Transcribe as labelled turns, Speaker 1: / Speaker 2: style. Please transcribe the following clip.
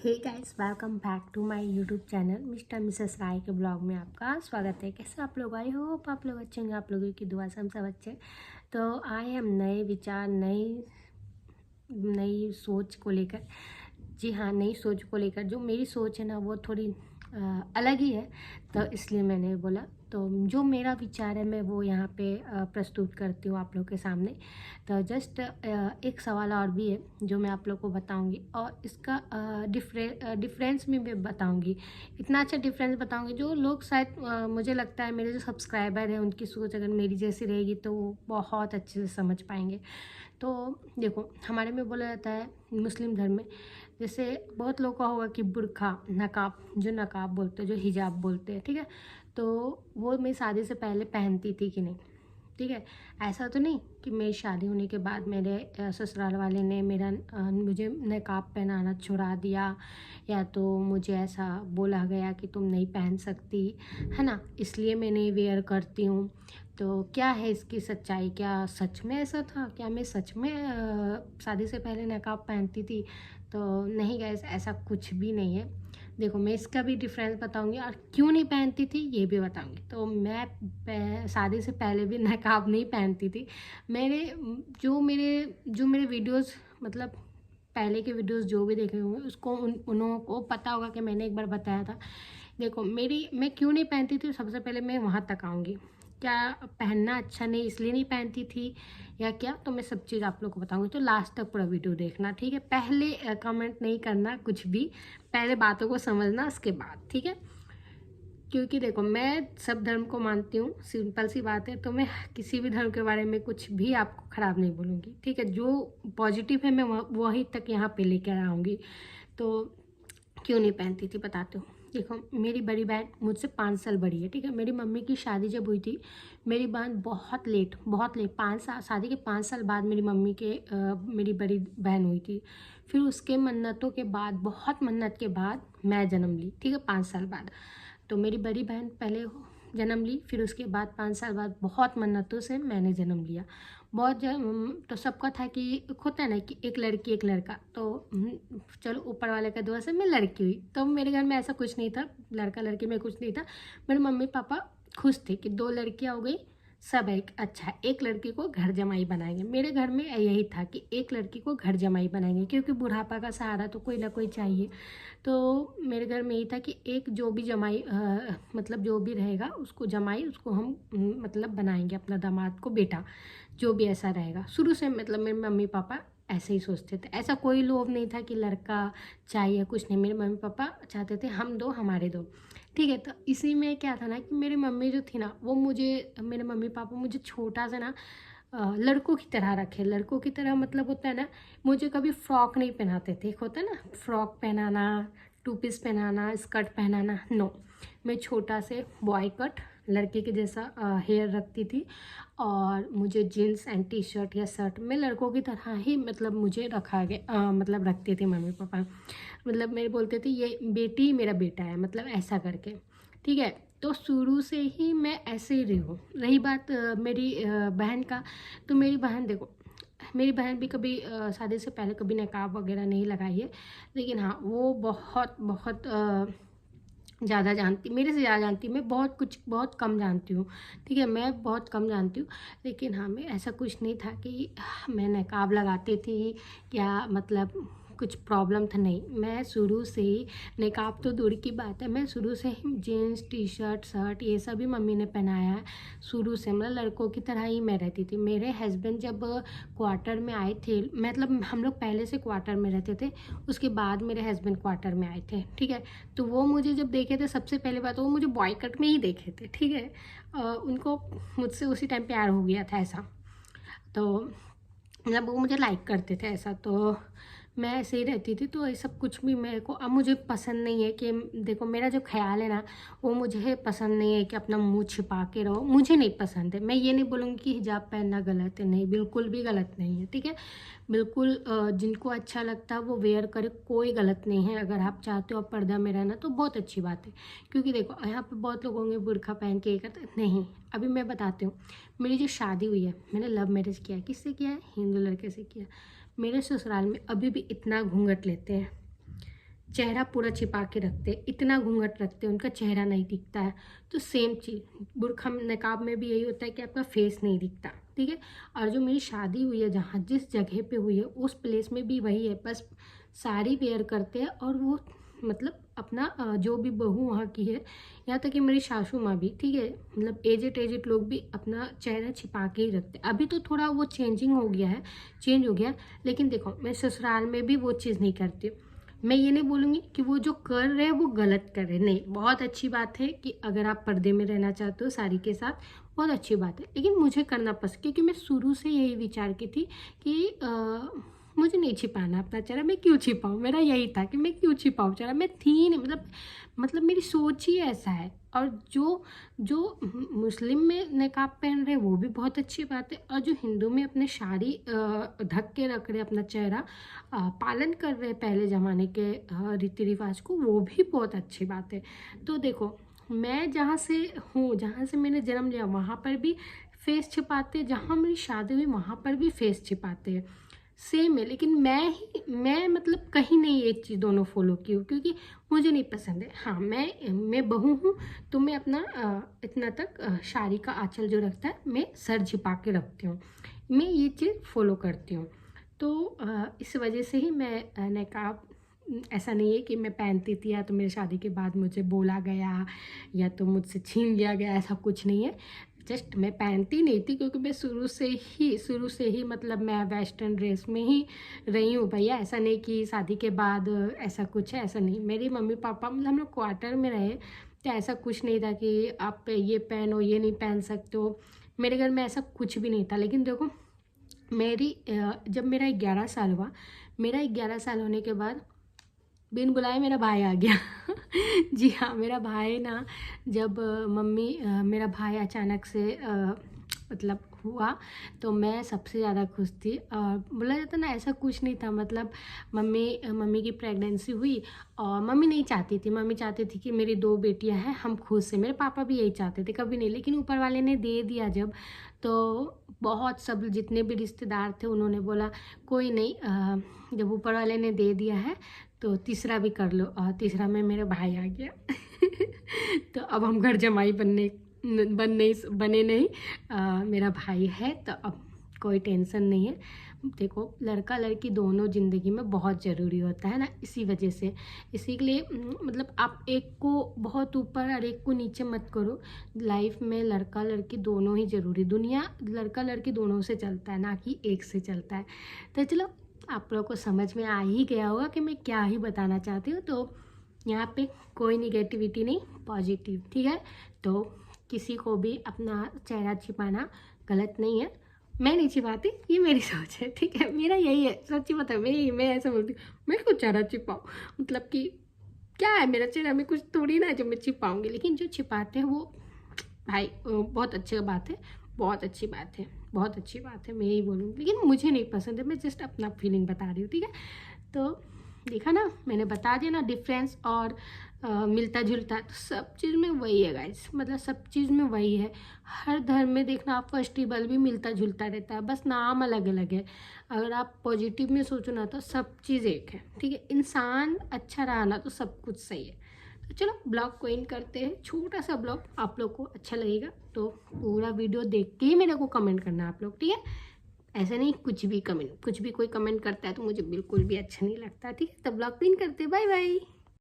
Speaker 1: Hey guys, welcome back to my YouTube channel Mr Mrs Rai के blog में आपका स्वागत है। कैसे आप लोग? आई होप आप लोग अच्छे होंगे। आप लोगों की दुआ से हम सब अच्छे। तो आए हम नए विचार, नई नई सोच को लेकर। जी हाँ, नई सोच को लेकर। जो मेरी सोच है ना वो थोड़ी अलग ही है, तो इसलिए मैंने बोला तो जो मेरा विचार है मैं वो यहाँ पे प्रस्तुत करती हूँ आप लोग के सामने। तो जस्ट एक सवाल और भी है जो मैं आप लोग को बताऊंगी, और इसका डिफरेंस भी मैं बताऊंगी। इतना अच्छा डिफरेंस बताऊंगी जो लोग शायद मुझे लगता है मेरे जो सब्सक्राइबर हैं उनकी सोच अगर मेरी जैसी रहेगी तो वो बहुत अच्छे से समझ पाएंगे। तो देखो, हमारे में बोला जाता है मुस्लिम धर्म में, जैसे बहुत लोगों का होगा कि बुर्खा, नकाब, जो नकाब बोलते हैं, जो हिजाब बोलते हैं, ठीक है। तो वो मैं शादी से पहले पहनती थी कि नहीं, ठीक है। ऐसा तो नहीं कि मेरी शादी होने के बाद मेरे ससुराल वाले ने मुझे नकाब पहनाना छुड़ा दिया, या तो मुझे ऐसा बोला गया कि तुम नहीं पहन सकती, है ना, इसलिए मैं नहीं वेयर करती हूँ। तो क्या है इसकी सच्चाई? क्या सच में ऐसा था? क्या मैं सच में शादी से पहले नकाब पहनती थी? तो नहीं गाइस, ऐसा कुछ भी नहीं है। देखो, मैं इसका भी डिफरेंस बताऊंगी और क्यों नहीं पहनती थी ये भी बताऊंगी। तो मैं शादी से पहले भी नकाब नहीं पहनती थी। मेरे जो मेरे वीडियोस, मतलब पहले के वीडियोस जो भी देखे होंगे उसको उन लोगों को पता होगा कि मैंने एक बार बताया था। देखो, मैं क्यों नहीं पहनती थी, सबसे पहले मैं वहाँ तक आऊँगी। क्या पहनना अच्छा नहीं इसलिए नहीं पहनती थी या क्या, तो मैं सब चीज़ आप लोग को बताऊंगी। तो लास्ट तक पूरा वीडियो देखना, ठीक है। पहले कमेंट नहीं करना कुछ भी, पहले बातों को समझना उसके बाद, ठीक है। क्योंकि देखो, मैं सब धर्म को मानती हूँ, सिंपल सी बात है। तो मैं किसी भी धर्म के बारे में कुछ भी आपको ख़राब नहीं बोलूँगी, ठीक है। जो पॉजिटिव है मैं वही तक यहाँ पे लेकर आऊँगी। तो क्यों नहीं पहनती थी बताती हूँ। देखो, मेरी बड़ी बहन मुझसे 5 साल बड़ी है, ठीक है। मेरी मम्मी की शादी जब हुई थी, मेरी बहन बहुत लेट 5 साल, शादी के 5 साल बाद मेरी बड़ी बहन हुई थी। फिर उसके मन्नतों के बाद, बहुत मन्नत के बाद मैं जन्म ली, ठीक है, 5 साल बाद। तो मेरी बड़ी बहन पहले जन्म ली, फिर उसके बाद 5 साल बाद बहुत मन्नतों से मैंने जन्म लिया। तो सबका था कि होता है ना कि एक लड़की एक लड़का। तो चलो, ऊपर वाले का दुआ से मैं लड़की हुई। तो मेरे घर में ऐसा कुछ नहीं था, लड़का लड़की में कुछ नहीं था। मेरे मम्मी पापा खुश थे कि 2 लड़कियां हो गई, सब एक अच्छा है, एक लड़की को घर जमाई बनाएंगे। मेरे घर में यही था कि एक लड़की को घर जमाई बनाएंगे, क्योंकि बुढ़ापा का सहारा तो कोई ना कोई चाहिए। तो मेरे घर में यही था कि एक जो भी जमाई मतलब जो भी रहेगा उसको जमाई, उसको हम मतलब बनाएंगे अपना दामाद को बेटा, जो भी ऐसा रहेगा। शुरू से मतलब मेरे मम्मी पापा ऐसे ही सोचते थे। ऐसा कोई लोभ नहीं था कि लड़का चाहिए, कुछ नहीं। मेरे मम्मी पापा चाहते थे हम दो, हमारे दो, ठीक है। तो इसी में क्या था ना कि मेरी मम्मी जो थी ना वो मेरे मम्मी पापा मुझे छोटा सा ना लड़कों की तरह रखे। लड़कों की तरह मतलब होता है ना, मुझे कभी फ्रॉक नहीं पहनाते थे। एक होता है ना फ्रॉक पहनाना, 2 पीस पहनाना, स्कर्ट पहनाना, नो। मैं छोटा से बॉय कट लड़के के जैसा हेयर रखती थी, और मुझे जीन्स एंड टी शर्ट या शर्ट में लड़कों की तरह ही मतलब मुझे रखा गया, मतलब रखते थे मम्मी पापा। मतलब मेरे बोलते थे ये बेटी मेरा बेटा है, मतलब ऐसा करके, ठीक है। तो शुरू से ही मैं ऐसे ही रही हूँ। रही बात मेरी बहन का, तो मेरी बहन देखो, मेरी बहन भी कभी शादी से पहले कभी नकाब वगैरह नहीं लगाई है। लेकिन हाँ, वो बहुत बहुत ज़्यादा जानती, मेरे से ज़्यादा जानती। मैं बहुत कम जानती हूँ, ठीक है। मैं बहुत कम जानती हूँ। लेकिन हाँ, मैं ऐसा कुछ नहीं था कि मैं नकाब लगाती थी या मतलब कुछ प्रॉब्लम था, नहीं। मैं शुरू से ही, नकाब तो दूर की बात है, मैं शुरू से ही जीन्स टी शर्ट शर्ट ये सभी मम्मी ने पहनाया है शुरू से। मतलब लड़कों की तरह ही मैं रहती थी। मेरे हस्बैंड जब क्वार्टर में आए थे, मतलब हम लोग पहले से क्वार्टर में रहते थे, उसके बाद मेरे हस्बैंड क्वार्टर में आए थे, ठीक है। तो वो मुझे जब देखे थे, सबसे पहले बात वो मुझे बॉय कट में ही देखे थे, ठीक है। उनको मुझसे उसी टाइम प्यार हो गया था ऐसा। तो मतलब वो मुझे लाइक करते थे ऐसा। तो मैं ऐसे ही रहती थी। तो ये सब कुछ भी मेरे को अब मुझे पसंद नहीं है कि, देखो मेरा जो ख्याल है ना वो मुझे पसंद नहीं है कि अपना मुंह छिपा के रहो। मुझे नहीं पसंद है। मैं ये नहीं बोलूँगी कि हिजाब पहनना गलत है, नहीं, बिल्कुल भी गलत नहीं है, ठीक है। बिल्कुल जिनको अच्छा लगता है वो वेयर करे, कोई गलत नहीं है। अगर आप चाहते हो आप पर्दा में रहना तो बहुत अच्छी बात है। क्योंकि देखो, यहाँ पे बहुत लोग होंगे बुर्खा पहन के ये करते नहीं। अभी मैं बताती हूँ, मेरी जो शादी हुई है, मैंने लव मैरिज किया है। किससे किया है? हिंदू लड़के से किया। मेरे ससुराल में अभी भी इतना घूंघट लेते हैं, चेहरा पूरा छिपा के रखते हैं, इतना घूंघट रखते हैं, उनका चेहरा नहीं दिखता है। तो सेम चीज़ बुर्का नकाब में भी यही होता है कि आपका फेस नहीं दिखता, ठीक है। और जो मेरी शादी हुई है जहाँ जिस जगह पे हुई है उस प्लेस में भी वही है, बस साड़ी वेयर करते हैं और वो मतलब अपना जो भी बहू वहाँ की है, यहाँ तक कि मेरी सासू माँ भी, ठीक है, मतलब एजेड लोग भी अपना चेहरा छिपा के ही रखते हैं। अभी तो थोड़ा वो चेंज हो गया, लेकिन देखो मैं ससुराल में भी वो चीज़ नहीं करती हूँ। मैं ये नहीं बोलूँगी कि वो जो कर रहे हैं वो गलत कर रहे हैं, नहीं, बहुत अच्छी बात है कि अगर आप पर्दे में रहना चाहते हो साड़ी के साथ, बहुत अच्छी बात है। लेकिन मुझे करना पसंद, क्योंकि मैं शुरू से यही विचार की थी कि मुझे नहीं छिपाना अपना चेहरा, मैं क्यों छिपाऊँ, मेरा यही था कि मैं क्यों छिपाऊँ चेहरा, मैं थी नहीं, मतलब मेरी सोच ही ऐसा है। और जो जो मुस्लिम में नकाब पहन रहे वो भी बहुत अच्छी बात है, और जो हिंदू में अपने साड़ी ढक के रख रहे अपना चेहरा, पालन कर रहे पहले ज़माने के रीति रिवाज को, वो भी बहुत अच्छी बात है। तो देखो मैं जहाँ से हूँ, जहाँ से मैंने जन्म लिया, वहाँ पर भी फेस छिपाते, जहाँ मेरी शादी हुई वहाँ पर भी फेस छिपाते हैं, सेम है। लेकिन मैं मतलब कहीं नहीं एक चीज़ दोनों फॉलो की हूँ, क्योंकि मुझे नहीं पसंद है। हाँ, मैं बहू हूँ तो मैं अपना इतना तक साड़ी का आंचल जो रखता है मैं सर झिपा के रखती हूँ, मैं ये चीज़ फॉलो करती हूँ। तो इस वजह से ही मैं नकाब, ऐसा नहीं है कि मैं पहनती थी या तो मेरी शादी के बाद मुझे बोला गया या तो मुझसे छीन लिया गया, ऐसा कुछ नहीं है। जस्ट मैं पहनती नहीं थी, क्योंकि मैं शुरू से ही मतलब मैं वेस्टर्न ड्रेस में ही रही हूँ भैया। ऐसा नहीं कि शादी के बाद ऐसा कुछ है, ऐसा नहीं। मेरी मम्मी पापा मतलब हम लोग क्वार्टर में रहे तो ऐसा कुछ नहीं था कि आप ये पहनो, ये नहीं पहन सकते हो। मेरे घर में ऐसा कुछ भी नहीं था। लेकिन देखो जब मेरा 11 साल हुआ, मेरा 11 साल होने के बाद बिन बुलाए मेरा भाई आ गया। जी हाँ, मेरा भाई ना, जब मेरा भाई अचानक से मतलब हुआ तो मैं सबसे ज़्यादा खुश थी। और बोला जाता ना, ऐसा कुछ नहीं था, मतलब मम्मी की प्रेगनेंसी हुई और मम्मी नहीं चाहती थी, मम्मी चाहती थी कि मेरी 2 बेटियां हैं, हम खुद से, मेरे पापा भी यही चाहते थे, कभी नहीं। लेकिन ऊपर वाले ने दे दिया जब, तो बहुत सब जितने भी रिश्तेदार थे उन्होंने बोला कोई नहीं, जब ऊपर वाले ने दे दिया है तो तीसरा भी कर लो, और तीसरा में मेरा भाई आ गया। तो अब हम घर जमाई बने नहीं, मेरा भाई है तो अब कोई टेंशन नहीं है। देखो लड़का लड़की दोनों ज़िंदगी में बहुत ज़रूरी होता है ना, इसी वजह से, इसी के लिए मतलब आप एक को बहुत ऊपर और एक को नीचे मत करो। लाइफ में लड़का लड़की दोनों ही ज़रूरी, दुनिया लड़का लड़की दोनों से चलता है, ना कि एक से चलता है। तो चलो आप लोगों को समझ में आ ही गया होगा कि मैं क्या ही बताना चाहती हूँ। तो यहाँ पे कोई निगेटिविटी नहीं, पॉजिटिव, ठीक है। तो किसी को भी अपना चेहरा छिपाना गलत नहीं है, मैं नहीं छिपाती, ये मेरी सोच है, ठीक है, मेरा यही है, सच्ची बता, मैं ऐसा बोलती हूँ, मैं क्यों चेहरा छिपाऊँ, मतलब कि क्या है मेरा चेहरा में, कुछ थोड़ी ना है जो मैं छिपाऊँगी। लेकिन जो छिपाते हैं वो भाई बहुत अच्छी बात है, बहुत अच्छी बात है, बहुत अच्छी बात है, मैं यही बोलूँगी। लेकिन मुझे नहीं पसंद है, मैं जस्ट अपना फीलिंग बता रही हूँ, ठीक है। तो देखा ना, मैंने बता दिया ना डिफरेंस, और मिलता जुलता तो सब चीज़ में वही है गाइस, मतलब सब चीज़ में वही है। हर धर्म में देखना आप फेस्टिवल भी मिलता जुलता रहता है, बस नाम अलग अलग है। अगर आप पॉजिटिव में सोचो ना तो सब चीज़ एक है, ठीक है। इंसान अच्छा रहा ना तो सब कुछ सही है। तो चलो ब्लॉग को एंड करते हैं, छोटा सा ब्लॉग, आप लोग को अच्छा लगेगा तो पूरा वीडियो देख के ही मेरे को कमेंट करना आप लोग, ठीक है। ऐसा नहीं कुछ भी कोई कमेंट करता है तो मुझे बिल्कुल भी अच्छा नहीं लगता, ठीक है। तब ब्लॉग पिन करते, बाय बाय।